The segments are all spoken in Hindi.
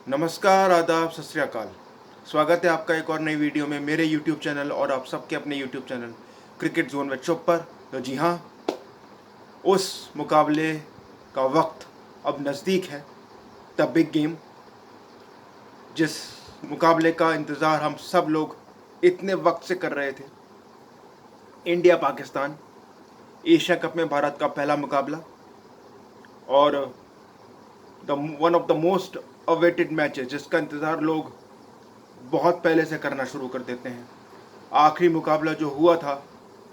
नमस्कार, आदाब, सत श्री अकाल। स्वागत है आपका एक और नई वीडियो में मेरे यूट्यूब चैनल और आप सबके अपने YouTube channel cricket zone with Shubh पर। तो जी हाँ, उस मुकाबले का वक्त अब नज़दीक है, द बिग गेम, जिस मुकाबले का इंतज़ार हम सब लोग इतने वक्त से कर रहे थे। इंडिया पाकिस्तान एशिया कप में भारत का पहला मुकाबला और the one of the most awaited matches, जिसका इंतज़ार लोग बहुत पहले से करना शुरू कर देते हैं। आखिरी मुकाबला जो हुआ था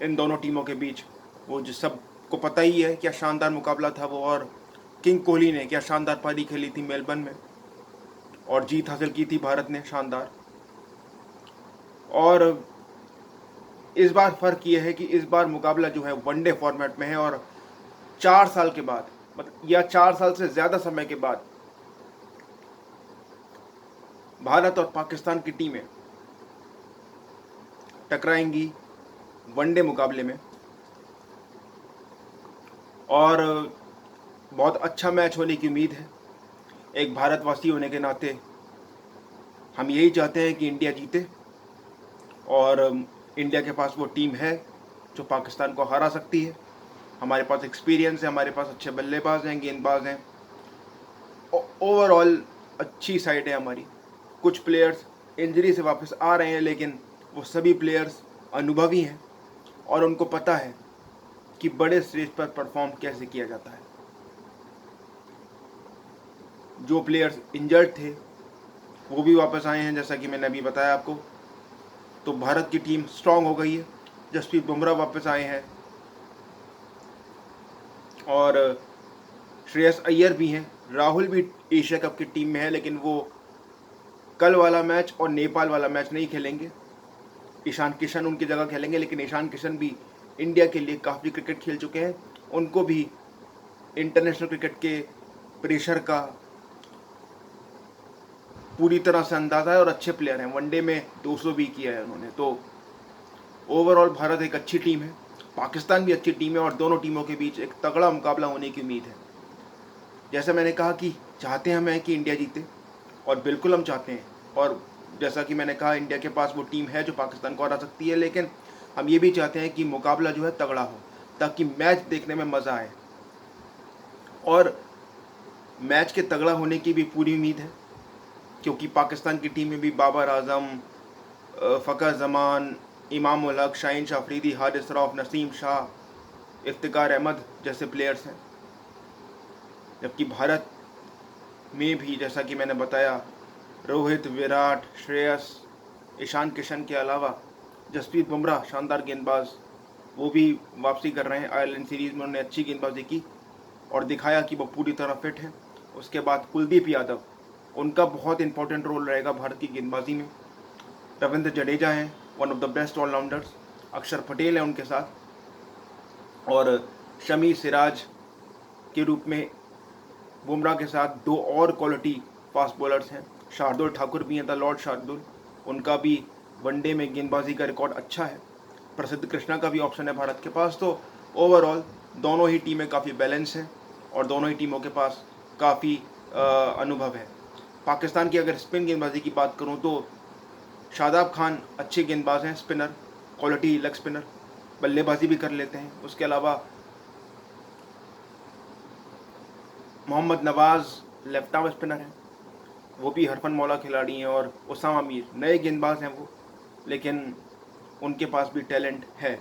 इन दोनों टीमों के बीच, वो जो सबको पता ही है क्या शानदार मुकाबला था वो, और किंग कोहली ने क्या शानदार पारी खेली थी मेलबर्न में और जीत हासिल की थी भारत ने शानदार। और इस बार फ़र्क ये है कि इस बार मुकाबला जो है वनडे फॉर्मेट में है और 4 साल के बाद, मतलब या 4 साल से ज़्यादा समय के बाद भारत और पाकिस्तान की टीमें टकराएंगी वनडे मुकाबले में। और बहुत अच्छा मैच होने की उम्मीद है। एक भारतवासी होने के नाते हम यही चाहते हैं कि इंडिया जीते और इंडिया के पास वो टीम है जो पाकिस्तान को हरा सकती है। हमारे पास एक्सपीरियंस है, हमारे पास अच्छे बल्लेबाज हैं, गेंदबाज हैं, ओवरऑल अच्छी साइड है हमारी। कुछ प्लेयर्स इंजरी से वापस आ रहे हैं, लेकिन वो सभी प्लेयर्स अनुभवी हैं और उनको पता है कि बड़े स्टेज पर परफॉर्म कैसे किया जाता है। जो प्लेयर्स इंजर्ड थे वो भी वापस आए हैं, जैसा कि मैंने अभी बताया आपको। तो भारत की टीम स्ट्रांग हो गई है। जसप्रीत बुमराह वापस आए हैं और श्रेयस अय्यर भी हैं। राहुल भी एशिया कप की टीम में है, लेकिन वो कल वाला मैच और नेपाल वाला मैच नहीं खेलेंगे। ईशान किशन उनकी जगह खेलेंगे, लेकिन ईशान किशन भी इंडिया के लिए काफ़ी क्रिकेट खेल चुके हैं। उनको भी इंटरनेशनल क्रिकेट के प्रेशर का पूरी तरह से अंदाज़ा है और अच्छे प्लेयर हैं। वनडे में 200 भी किया है उन्होंने। तो ओवरऑल भारत एक अच्छी टीम है, पाकिस्तान भी अच्छी टीम है और दोनों टीमों के बीच एक तगड़ा मुकाबला होने की उम्मीद है। जैसा मैंने कहा कि चाहते हैं हमें कि इंडिया जीते, और बिल्कुल हम चाहते हैं। और जैसा कि मैंने कहा, इंडिया के पास वो टीम है जो पाकिस्तान को हरा सकती है, लेकिन हम ये भी चाहते हैं कि मुकाबला जो है तगड़ा हो, ताकि मैच देखने में मज़ा आए। और मैच के तगड़ा होने की भी पूरी उम्मीद है, क्योंकि पाकिस्तान की टीम में भी बाबर आजम, फ़खर जमान, इमाम उल हक, शाहीन शाह अफरीदी, हारिस रऊफ, नसीम शाह, इफ्तिकार अहमद जैसे प्लेयर्स हैं। जबकि भारत में भी, जैसा कि मैंने बताया, रोहित, विराट, श्रेयस, ईशान किशन के अलावा जसप्रीत बुमराह शानदार गेंदबाज, वो भी वापसी कर रहे हैं। आयरलैंड सीरीज़ में उन्होंने अच्छी गेंदबाजी की और दिखाया कि वो पूरी तरह फिट है। उसके बाद कुलदीप यादव, उनका बहुत इंपॉर्टेंट रोल रहेगा भारत की गेंदबाजी में। रविंद्र जडेजा हैं, one of the best allrounders. अक्षर पटेल है उनके साथ, और शमी सिराज के रूप में बुमराह के साथ दो और क्वालिटी फास्ट बॉलर्स हैं। शार्दुल ठाकुर भी हैं, द लॉर्ड शार्दुल, उनका भी वनडे में गेंदबाजी का रिकॉर्ड अच्छा है। प्रसिद्ध कृष्णा का भी ऑप्शन है भारत के पास। तो ओवरऑल दोनों ही टीमें काफ़ी बैलेंस हैं और दोनों ही टीमों के पास काफ़ी अनुभव है। पाकिस्तान की अगर स्पिन गेंदबाजी की बात करूं तो शादाब खान अच्छे गेंदबाज हैं, स्पिनर, क्वालिटी लेग स्पिनर, बल्लेबाजी भी कर लेते हैं। उसके अलावा मोहम्मद नवाज़ लेफ्ट आर्म स्पिनर हैं, वो भी हरफन मौला खिलाड़ी हैं। और उसामा मीर नए गेंदबाज हैं वो, लेकिन उनके पास भी टैलेंट है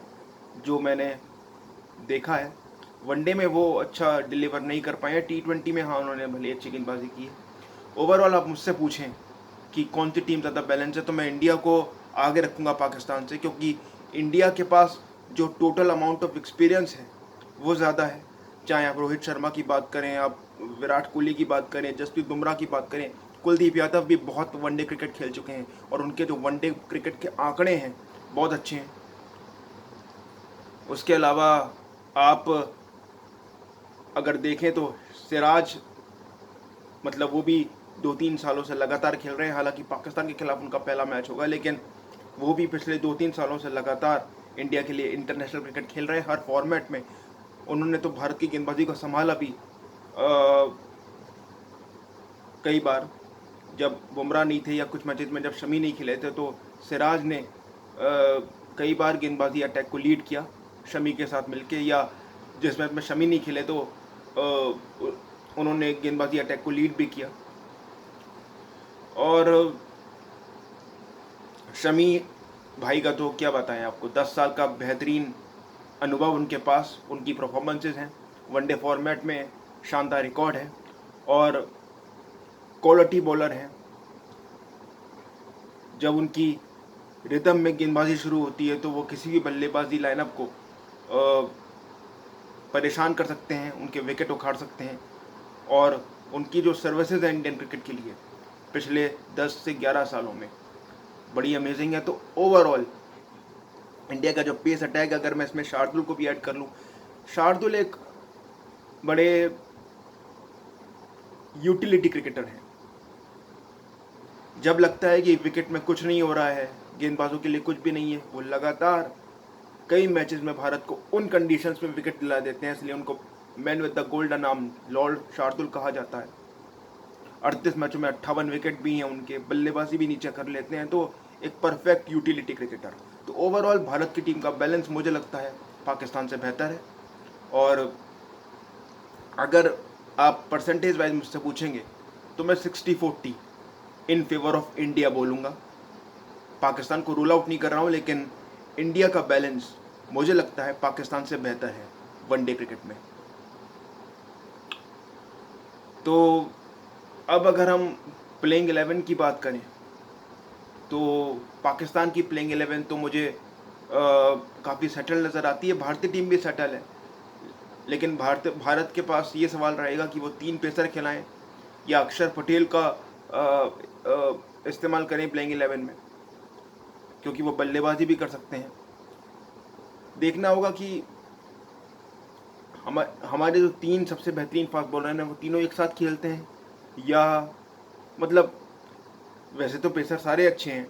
जो मैंने देखा है। वनडे में वो अच्छा डिलीवर नहीं कर पाए हैं, T20 में हाँ उन्होंने भले अच्छी गेंदबाजी की है। ओवरऑल आप मुझसे पूछें कि कौन सी टीम ज़्यादा बैलेंस है, तो मैं इंडिया को आगे रखूँगा पाकिस्तान से, क्योंकि इंडिया के पास जो टोटल अमाउंट ऑफ एक्सपीरियंस है वो ज़्यादा है। चाहे आप रोहित शर्मा की बात करें, आप विराट कोहली की बात करें, जसप्रीत बुमराह की बात करें, कुलदीप यादव भी बहुत वनडे क्रिकेट खेल चुके हैं और उनके जो वनडे क्रिकेट के आंकड़े हैं बहुत अच्छे हैं। उसके अलावा आप अगर देखें तो सिराज, मतलब वो भी 2-3 सालों से लगातार खेल रहे हैं। हालांकि पाकिस्तान के खिलाफ उनका पहला मैच होगा, लेकिन वो भी पिछले 2-3 सालों से लगातार इंडिया के लिए इंटरनेशनल क्रिकेट खेल रहे हैं हर फॉर्मेट में। उन्होंने तो भारत की गेंदबाजी को संभाला भी कई बार। जब बुमराह नहीं थे या कुछ मैचेस में जब शमी नहीं खेले थे तो सिराज ने कई बार गेंदबाजी अटैक को लीड किया शमी के साथ मिलके, या जिस मैच में शमी नहीं खेले तो उन्होंने गेंदबाजी अटैक को लीड भी किया। और शमी भाई का तो क्या बताएं आपको, 10 साल का बेहतरीन अनुभव उनके पास, उनकी परफॉर्मेंसेस हैं, वनडे फॉर्मेट में शानदार रिकॉर्ड है और क्वालिटी बॉलर हैं। जब उनकी रिदम में गेंदबाजी शुरू होती है तो वो किसी भी बल्लेबाजी लाइनअप को परेशान कर सकते हैं, उनके विकेट उखाड़ सकते हैं। और उनकी जो सर्विसेज हैं इंडियन क्रिकेट के लिए पिछले 10 से 11 सालों में बड़ी अमेजिंग है। तो ओवरऑल इंडिया का जो पेस अटैक, अगर मैं इसमें शार्दुल को भी ऐड कर लूँ, शार्दुल एक बड़े यूटिलिटी क्रिकेटर हैं। जब लगता है कि विकेट में कुछ नहीं हो रहा है, गेंदबाजों के लिए कुछ भी नहीं है, वो लगातार कई मैचेस में भारत को उन कंडीशंस में विकेट दिला देते हैं, इसलिए उनको मैन विद द गोल्डन नाम लॉर्ड शार्दुल कहा जाता है। 38 मैचों में 58 विकेट भी हैं उनके, बल्लेबाजी भी नीचे कर लेते हैं, तो एक परफेक्ट यूटिलिटी क्रिकेटर। तो ओवरऑल भारत की टीम का बैलेंस मुझे लगता है पाकिस्तान से बेहतर है। और अगर आप परसेंटेज वाइज मुझसे पूछेंगे तो मैं 60-40 इन फेवर ऑफ इंडिया बोलूँगा। पाकिस्तान को रूल आउट नहीं कर रहा हूँ, लेकिन इंडिया का बैलेंस मुझे लगता है पाकिस्तान से बेहतर है वनडे क्रिकेट में। तो अब अगर हम प्लेइंग 11 की बात करें तो पाकिस्तान की प्लेइंग 11 तो मुझे काफ़ी सेटल नज़र आती है। भारतीय टीम भी सेटल है, लेकिन भारत के पास ये सवाल रहेगा कि वो 3 पेसर खिलाएं या अक्षर पटेल का इस्तेमाल करें प्लेइंग 11 में, क्योंकि वो बल्लेबाजी भी कर सकते हैं। देखना होगा कि हमारे जो 3 सबसे बेहतरीन फास्ट बॉलर हैं वो तीनों एक साथ खेलते हैं, या मतलब वैसे तो पेसर सारे अच्छे हैं,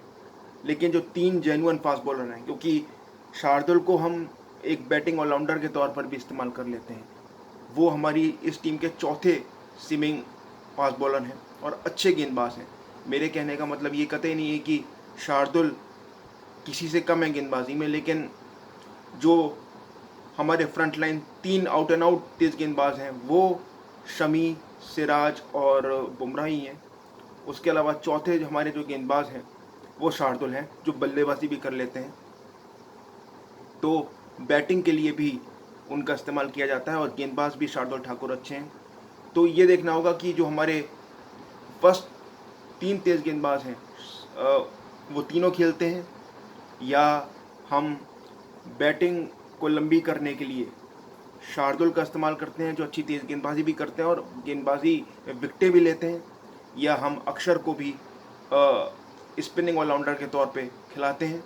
लेकिन जो 3 जेन्युइन फास्ट बॉलर हैं, क्योंकि शार्दुल को हम एक बैटिंग ऑलराउंडर के तौर पर भी इस्तेमाल कर लेते हैं, वो हमारी इस टीम के चौथे सीमिंग फास्ट बॉलर हैं और अच्छे गेंदबाज हैं। मेरे कहने का मतलब ये कतई नहीं है कि शार्दुल किसी से कम है गेंदबाजी में, लेकिन जो हमारे front line 3 out and out तेज गेंदबाज हैं वो शमी, सिराज और बुमराह ही हैं। उसके अलावा चौथे जो हमारे जो गेंदबाज हैं वो शार्दुल हैं, जो बल्लेबाजी भी कर लेते हैं। तो बैटिंग के लिए भी उनका इस्तेमाल किया जाता है और गेंदबाज भी शार्दुल ठाकुर अच्छे हैं। तो ये देखना होगा कि जो हमारे फर्स्ट 3 तेज़ गेंदबाज हैं वो तीनों खेलते हैं, या हम बैटिंग को लंबी करने के लिए शार्दुल का इस्तेमाल करते हैं, जो अच्छी तेज़ गेंदबाजी भी करते हैं और गेंदबाजी विकेटें भी लेते हैं, या हम अक्षर को भी स्पिनिंग ऑलराउंडर के तौर पे खिलाते हैं।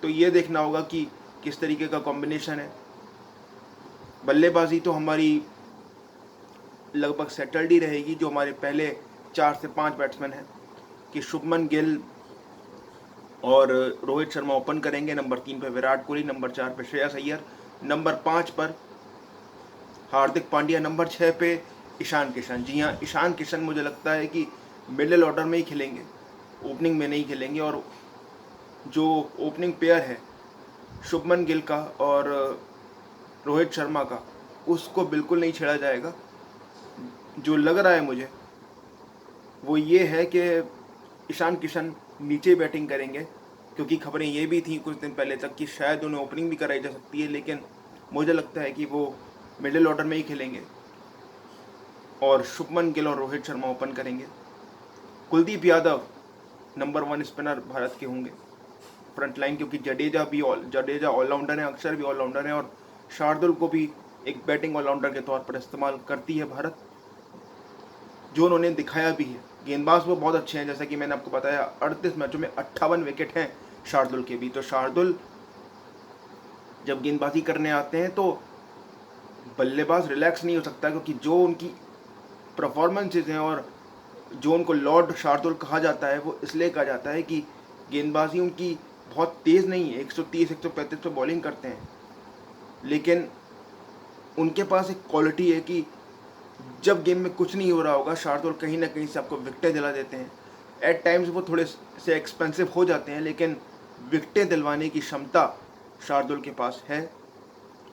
तो ये देखना होगा कि किस तरीके का कॉम्बिनेशन है। बल्लेबाजी तो हमारी लगभग सेटल्ड ही रहेगी। जो हमारे पहले 4 से 5 बैट्समैन हैं कि शुभमन गिल और रोहित शर्मा ओपन करेंगे, नंबर 3 पे विराट कोहली, नंबर 4 पे श्रेयस अय्यर, नंबर 5 पर हार्दिक पांड्या, नंबर 6 पे ईशान किशन। जी हाँ, ईशान किशन मुझे लगता है कि मिडिल ऑर्डर में ही खेलेंगे, ओपनिंग में नहीं खेलेंगे। और जो ओपनिंग पेयर है शुभमन गिल का और रोहित शर्मा का, उसको बिल्कुल नहीं छेड़ा जाएगा। जो लग रहा है मुझे वो ये है कि ईशान किशन नीचे बैटिंग करेंगे, क्योंकि खबरें ये भी थी कुछ दिन पहले तक कि शायद उन्हें ओपनिंग भी कराई जा सकती है, लेकिन मुझे लगता है कि वो मिडिल ऑर्डर में ही खेलेंगे और शुभमन गिल और रोहित शर्मा ओपन करेंगे। कुलदीप यादव नंबर 1 स्पिनर भारत के होंगे फ्रंट लाइन, क्योंकि जडेजा ऑलराउंडर है, अक्षर भी ऑलराउंडर है और शार्दुल को भी एक बैटिंग ऑलराउंडर के तौर पर इस्तेमाल करती है भारत, जो उन्होंने दिखाया भी है। गेंदबाज वो बहुत अच्छे हैं, जैसा कि मैंने आपको बताया 38 मैचों में 58 विकेट हैं शार्दुल के भी। तो शार्दुल जब गेंदबाजी करने आते हैं तो बल्लेबाज रिलैक्स नहीं हो सकता, क्योंकि जो उनकी परफॉर्मेंसेज हैं और जो उनको लॉर्ड शार्दुल कहा जाता है वो इसलिए कहा जाता है कि गेंदबाजी उनकी बहुत तेज़ नहीं है, 130-135 पे बॉलिंग करते हैं, लेकिन उनके पास एक क्वालिटी है कि जब गेम में कुछ नहीं हो रहा होगा शार्दुल कहीं ना कहीं से आपको विकटें दिला देते हैं। एट टाइम्स वो थोड़े से एक्सपेंसिव हो जाते हैं, लेकिन विकटें दिलवाने की क्षमता शार्दुल के पास है,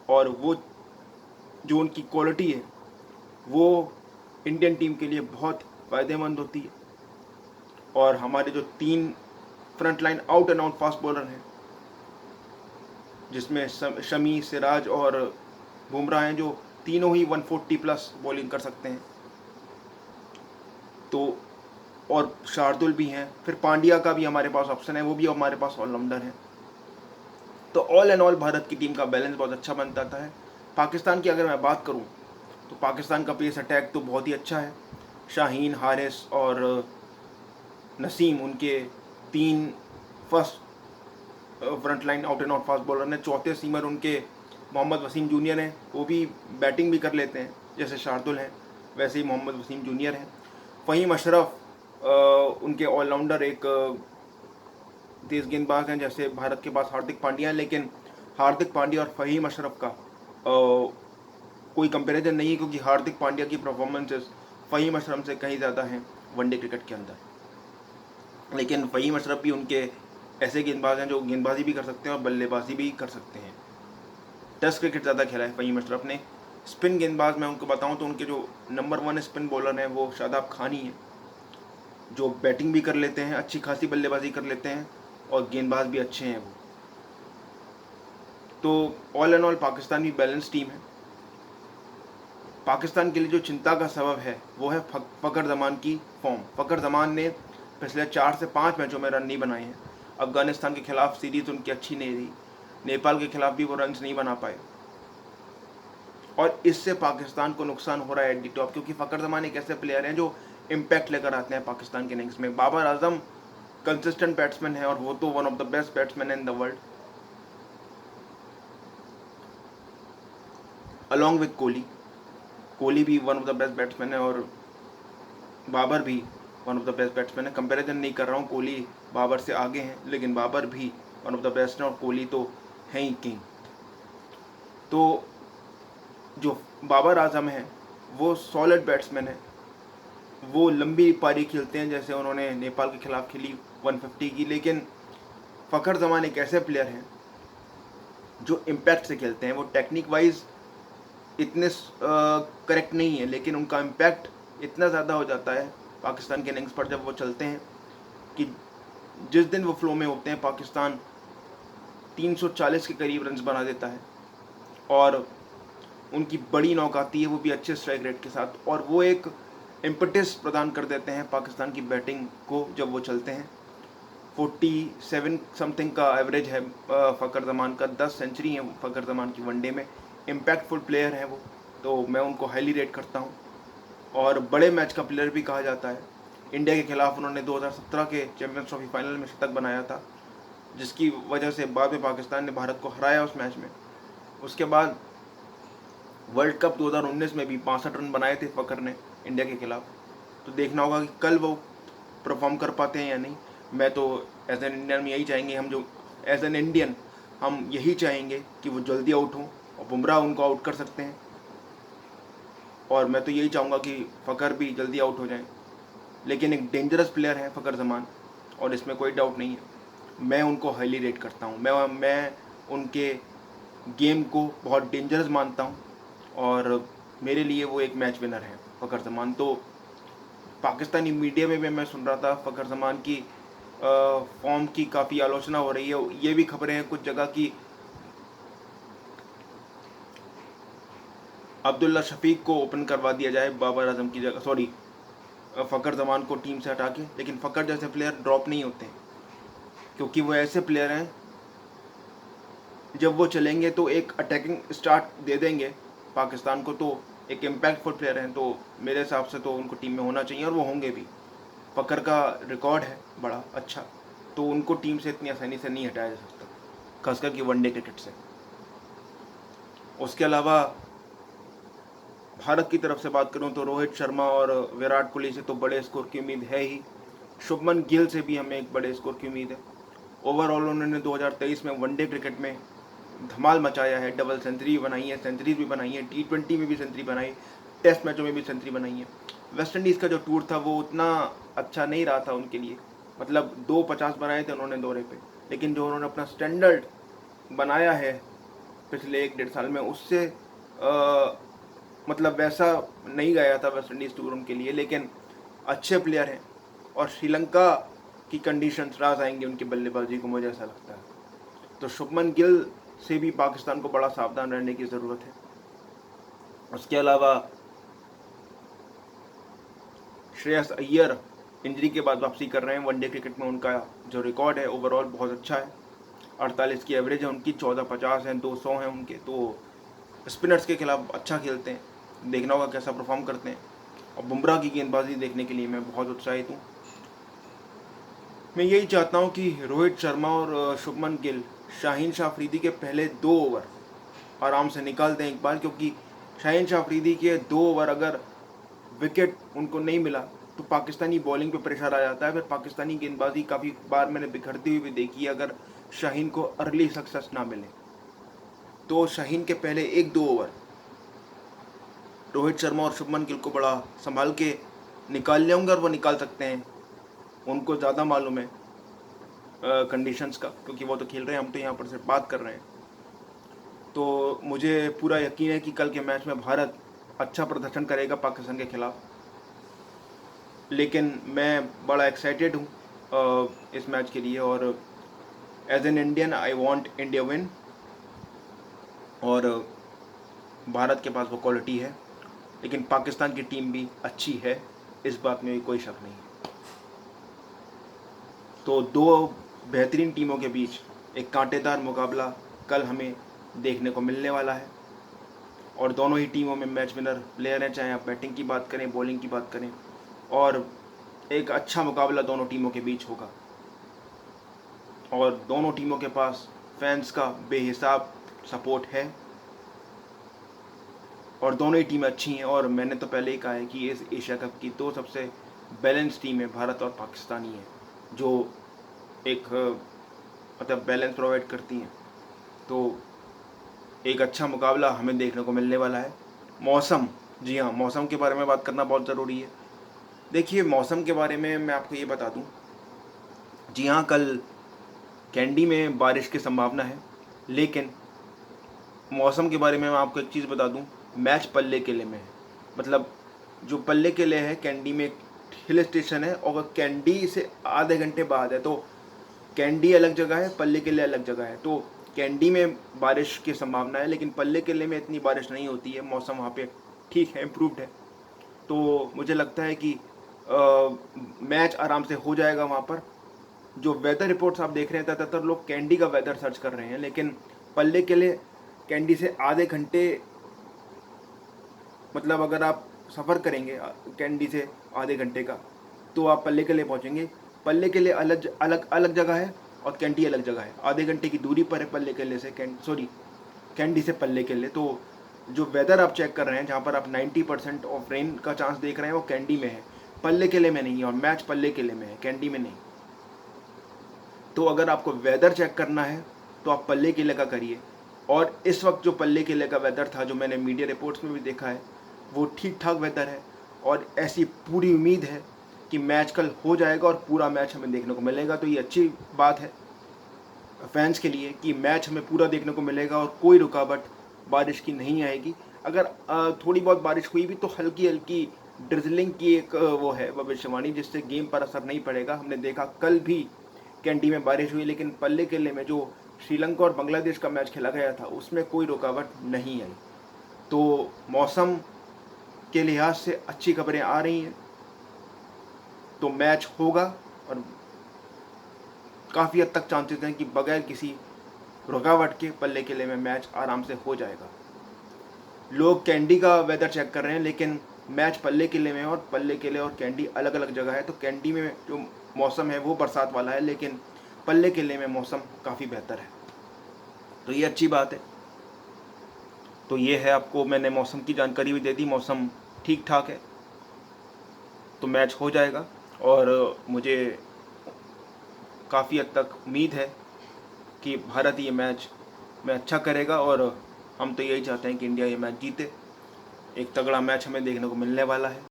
और वो जो उनकी क्वालिटी है वो इंडियन टीम के लिए बहुत फ़ायदेमंद होती है। और हमारे जो 3 front line out and out fast bowler हैं, जिसमें शमी, सिराज और बुमराह हैं, जो तीनों ही 140 प्लस बॉलिंग कर सकते हैं, तो और शार्दुल भी हैं, फिर पांड्या का भी हमारे पास ऑप्शन है, वो भी हमारे पास ऑलराउंडर हैं। तो ऑल एंड ऑल भारत की टीम का बैलेंस बहुत अच्छा बन जाता है। पाकिस्तान की अगर मैं बात करूं तो पाकिस्तान का पेस अटैक तो बहुत ही अच्छा है। शाहीन, हारिस और नसीम उनके 3 first front line out and out fast bowler ने। चौथे सीमर उनके मोहम्मद वसीम जूनियर हैं, वो भी बैटिंग भी कर लेते हैं, जैसे शार्दुल हैं वैसे ही मोहम्मद वसीम जूनियर हैं। फ़हीम अशरफ उनके ऑलराउंडर एक तेज़ गेंदबाज हैं, जैसे भारत के पास हार्दिक पांड्या हैं, लेकिन हार्दिक पांड्या और फ़हीम अशरफ का कोई कंपैरिजन नहीं है, क्योंकि हार्दिक पांड्या की परफॉर्मेंसेस फ़हीम अशरफ से कहीं ज़्यादा हैं वनडे क्रिकेट के अंदर। लेकिन फ़हीम अशरफ भी उनके ऐसे गेंदबाज हैं जो गेंदबाजी भी कर सकते हैं और बल्लेबाजी भी कर सकते हैं। टेस्ट क्रिकेट ज़्यादा खेला है फ़हीम अशरफ ने। स्पिन गेंदबाज मैं उनको बताऊं तो उनके जो नंबर 1 स्पिन बॉलर हैं वो शादाब खान ही हैं, जो बैटिंग भी कर लेते हैं, अच्छी खासी बल्लेबाजी कर लेते हैं और गेंदबाज भी अच्छे हैं वो। तो ऑल एंड ऑल पाकिस्तान भी बैलेंस टीम है। पाकिस्तान के लिए जो चिंता का सबब है वो है फ़खर ज़मान की फॉर्म। फ़खर ज़मान ने पिछले 4 से 5 मैचों में रन नहीं बनाए हैं। अफगानिस्तान के खिलाफ सीरीज़ उनकी अच्छी नहीं रही, नेपाल के खिलाफ भी वो रन्स नहीं बना पाए, और इससे पाकिस्तान को नुकसान हो रहा है एट दी टॉप, क्योंकि फ़खर ज़मान एक ऐसे प्लेयर हैं जो इम्पैक्ट लेकर आते हैं पाकिस्तान के इनिंग्स में। बाबर आजम कंसिस्टेंट बैट्समैन है और वो तो one of the best batsman in the world, along with Kohli. Kohli भी one of the best batsman है और बाबर भी one of the best batsman है। कंपैरिजन नहीं कर रहा हूँ, कोहली बाबर से आगे हैं, लेकिन बाबर भी वन ऑफ द बेस्ट है और कोहली तो है ही किंग। तो जो बाबर आजम है वो सॉलिड बैट्समैन है, वो लंबी पारी खेलते हैं, जैसे उन्होंने नेपाल के खिलाफ खेली 150 की। लेकिन फ़खर ज़मान एक ऐसे प्लेयर हैं जो इम्पैक्ट से खेलते हैं। वो टेक्निक वाइज इतने करेक्ट नहीं है, लेकिन उनका इम्पैक्ट इतना ज़्यादा हो जाता है पाकिस्तान के इनिंग्स पर जब वो चलते हैं कि जिस दिन वो फ्लो में होते हैं पाकिस्तान 340 के करीब रन्स बना देता है, और उनकी बड़ी नॉक आती है, वो भी अच्छे स्ट्राइक रेट के साथ, और वो एक इम्पटिस प्रदान कर देते हैं पाकिस्तान की बैटिंग को जब वो चलते हैं। 47 समथिंग का एवरेज है फ़खर ज़मान का, 10 सेंचुरी है फ़खर ज़मान की वनडे में। इम्पैक्टफुल प्लेयर हैं वो, तो मैं उनको हाईली रेट करता हूँ, और बड़े मैच का प्लेयर भी कहा जाता है। इंडिया के खिलाफ उन्होंने 2017 के चैम्पियंस ट्रॉफी फाइनल में शतक बनाया था, जिसकी वजह से बाद में पाकिस्तान ने भारत को हराया उस मैच में। उसके बाद वर्ल्ड कप 2019 में भी 65 रन बनाए थे फ़खर ने इंडिया के खिलाफ। तो देखना होगा कि कल वो परफॉर्म कर पाते हैं या नहीं। मैं तो एज एन इंडियन यही चाहेंगे, हम जो एज एन इंडियन हम यही चाहेंगे कि वो जल्दी आउट हों, और बुमराह उनको आउट कर सकते हैं, और मैं तो यही चाहूँगा कि फ़खर भी जल्दी आउट हो जाएं। लेकिन एक डेंजरस प्लेयर है फ़खर ज़मान, और इसमें कोई डाउट नहीं है। मैं उनको हाईली रेट करता हूँ, मैं उनके गेम को बहुत डेंजरस मानता हूँ, और मेरे लिए वो एक मैच विनर है फ़खर ज़मान। तो पाकिस्तानी मीडिया में भी मैं सुन रहा था फ़खर ज़मान की फॉर्म की काफ़ी आलोचना हो रही है। ये भी खबरें हैं कुछ जगह कि अब्दुल्ला शफीक को ओपन करवा दिया जाए बाबर आजम की जगह, सॉरी फ़खर ज़मान को टीम से हटा के। लेकिन फ़खर जैसे प्लेयर ड्रॉप नहीं होते हैं, क्योंकि वो ऐसे प्लेयर हैं जब वो चलेंगे तो एक अटैकिंग स्टार्ट दे देंगे पाकिस्तान को, तो एक इम्पैक्टफुल प्लेयर हैं। तो मेरे हिसाब से तो उनको टीम में होना चाहिए, और वो होंगे भी। फ़खर का रिकॉर्ड है बड़ा अच्छा, तो उनको टीम से इतनी आसानी से नहीं हटाया जा सकता, खासकर कि वनडे क्रिकेट से। उसके अलावा भारत की तरफ से बात करूं तो रोहित शर्मा और विराट कोहली से तो बड़े स्कोर की उम्मीद है ही। शुभमन गिल से भी हमें एक बड़े स्कोर की उम्मीद है। ओवरऑल उन्होंने 2023 में वनडे क्रिकेट में धमाल मचाया है, डबल सेंचुरी बनाई है, सेंचुरीज भी बनाई है, T20 में भी सेंचुरी बनाई, टेस्ट मैचों में भी सेंचुरी बनाई है। वेस्ट इंडीज़ का जो टूर था वो उतना अच्छा नहीं रहा था उनके लिए, मतलब 250 बनाए थे उन्होंने दौरे पे, लेकिन जो उन्होंने अपना स्टैंडर्ड बनाया है पिछले 1-1.5 साल में, उससे मतलब वैसा नहीं गया था वेस्ट इंडीज़ टूर उनके लिए। लेकिन अच्छे प्लेयर हैं और श्रीलंका की कंडीशंस राज आएंगे उनकी बल्लेबाजी को, मुझे ऐसा लगता है। तो शुभमन गिल से भी पाकिस्तान को बड़ा सावधान रहने की ज़रूरत है। उसके अलावा श्रेयस अय्यर इंजरी के बाद वापसी कर रहे हैं। वनडे क्रिकेट में उनका जो रिकॉर्ड है ओवरऑल बहुत अच्छा है, 48 की एवरेज है उनकी, 14-50 हैं, 200 हैं उनके। तो स्पिनर्स के खिलाफ अच्छा खेलते हैं, देखना होगा कैसा परफॉर्म करते हैं। और बुमराह की गेंदबाजी देखने के लिए मैं बहुत उत्साहित हूँ। मैं यही चाहता हूँ कि रोहित शर्मा और शुभमन गिल शाहीन शाह अफरीदी के पहले 2 ओवर आराम से निकाल दें एक बार, क्योंकि शाहीन शाह अफरीदी के 2 ओवर अगर विकेट उनको नहीं मिला तो पाकिस्तानी बॉलिंग पे प्रेशर आ जाता है। फिर पाकिस्तानी गेंदबाजी काफ़ी बार मैंने बिखरती हुई भी देखी है, अगर शाहीन को अर्ली सक्सेस ना मिले तो शाहीन के पहले 1-2 ओवर रोहित शर्मा और शुभमन गिल को बड़ा संभाल के निकाल लेंगे, और वो निकाल सकते हैं, उनको ज़्यादा मालूम है कंडीशंस का, क्योंकि वो तो खेल रहे हैं, हम तो यहाँ पर सिर्फ बात कर रहे हैं। तो मुझे पूरा यकीन है कि कल के मैच में भारत अच्छा प्रदर्शन करेगा पाकिस्तान के खिलाफ। लेकिन मैं बड़ा एक्साइटेड हूँ इस मैच के लिए, और as an Indian I want India win. और भारत के पास वो क्वालिटी है, लेकिन पाकिस्तान की टीम भी अच्छी है, इस बात में भी कोई शक नहीं है। तो 2 बेहतरीन टीमों के बीच एक कांटेदार मुकाबला कल हमें देखने को मिलने वाला है, और दोनों ही टीमों में मैच विनर प्लेयर हैं, चाहे आप बैटिंग की बात करें, बॉलिंग की बात करें, और एक अच्छा मुकाबला दोनों टीमों के बीच होगा। और दोनों टीमों के पास फैंस का बेहिसाब सपोर्ट है, और दोनों ही टीमें अच्छी हैं। और मैंने तो पहले ही कहा है कि इस एशिया कप की 2 सबसे बैलेंस टीम है, भारत और पाकिस्तान ही है, जो एक मतलब बैलेंस प्रोवाइड करती हैं। तो एक अच्छा मुकाबला हमें देखने को मिलने वाला है। मौसम, जी हाँ, मौसम के बारे में बात करना बहुत ज़रूरी है। देखिए, मौसम के बारे में मैं आपको ये बता दूं, जी हाँ, कल कैंडी में बारिश की संभावना है, लेकिन मौसम के बारे में मैं आपको एक चीज़ बता दूं, मैच पल्ले किले में है। मतलब जो पल्ले किले है कैंडी में, एक हिल स्टेशन है, और कैंडी से आधे घंटे बाद है। तो कैंडी अलग जगह है, पल्ले किले अलग जगह है। तो कैंडी में बारिश की संभावना है, लेकिन पल्ले किले में इतनी बारिश नहीं होती है, मौसम वहाँ पे ठीक है, इम्प्रूव्ड है। तो मुझे लगता है कि मैच आराम से हो जाएगा वहाँ पर। जो वेदर रिपोर्ट्स आप देख रहे हैं, ज़्यादातर लोग कैंडी का वेदर सर्च कर रहे हैं, लेकिन पल्ले किले कैंडी से आधे घंटे, मतलब अगर आप सफ़र करेंगे कैंडी से आधे घंटे का, तो आप पल्ले किले पहुँचेंगे। पल्ले किले अलग अलग अलग जगह है और कैंडी अलग जगह है, आधे घंटे की दूरी पर है पल्ले किले से कैंडी से पल्ले किले। तो जो वेदर आप चेक कर रहे हैं, जहाँ पर आप 90% ऑफ रेन का चांस देख रहे हैं, वो कैंडी में है, पल्ले किले में नहीं है, और मैच पल्ले किले में है, कैंडी में नहीं। तो अगर आपको वेदर चेक करना है तो आप पल्ले किले का करिए। और इस वक्त जो पल्ले किले का वेदर था, जो मैंने मीडिया रिपोर्ट्स में भी देखा है, वो ठीक ठाक वेदर है, और ऐसी पूरी उम्मीद है कि मैच कल हो जाएगा और पूरा मैच हमें देखने को मिलेगा। तो ये अच्छी बात है फैंस के लिए कि मैच हमें पूरा देखने को मिलेगा और कोई रुकावट बारिश की नहीं आएगी। अगर थोड़ी बहुत बारिश हुई भी तो हल्की हल्की ड्रिजलिंग की एक वो है भविष्यवाणी, जिससे गेम पर असर नहीं पड़ेगा। हमने देखा कल भी कैंडी में बारिश हुई, लेकिन पल्ले किले में जो श्रीलंका और बांग्लादेश का मैच खेला गया था उसमें कोई रुकावट नहीं आई। तो मौसम के लिहाज से अच्छी खबरें आ रही हैं, तो मैच होगा, और काफ़ी हद तक चांसेस हैं कि बगैर किसी रुकावट के पल्ले किले में मैच आराम से हो जाएगा। लोग कैंडी का वेदर चेक कर रहे हैं, लेकिन मैच पल्ले किले में, और पल्ले किले और कैंडी अलग अलग जगह है। तो कैंडी में जो मौसम है वो बरसात वाला है, लेकिन पल्ले किले में मौसम काफ़ी बेहतर है। तो ये अच्छी बात है। तो ये है, आपको मैंने मौसम की जानकारी भी दे दी, मौसम ठीक ठाक है, तो मैच हो जाएगा। और मुझे काफ़ी हद तक उम्मीद है कि भारत ये मैच में अच्छा करेगा, और हम तो यही चाहते हैं कि इंडिया ये मैच जीते। एक तगड़ा मैच हमें देखने को मिलने वाला है।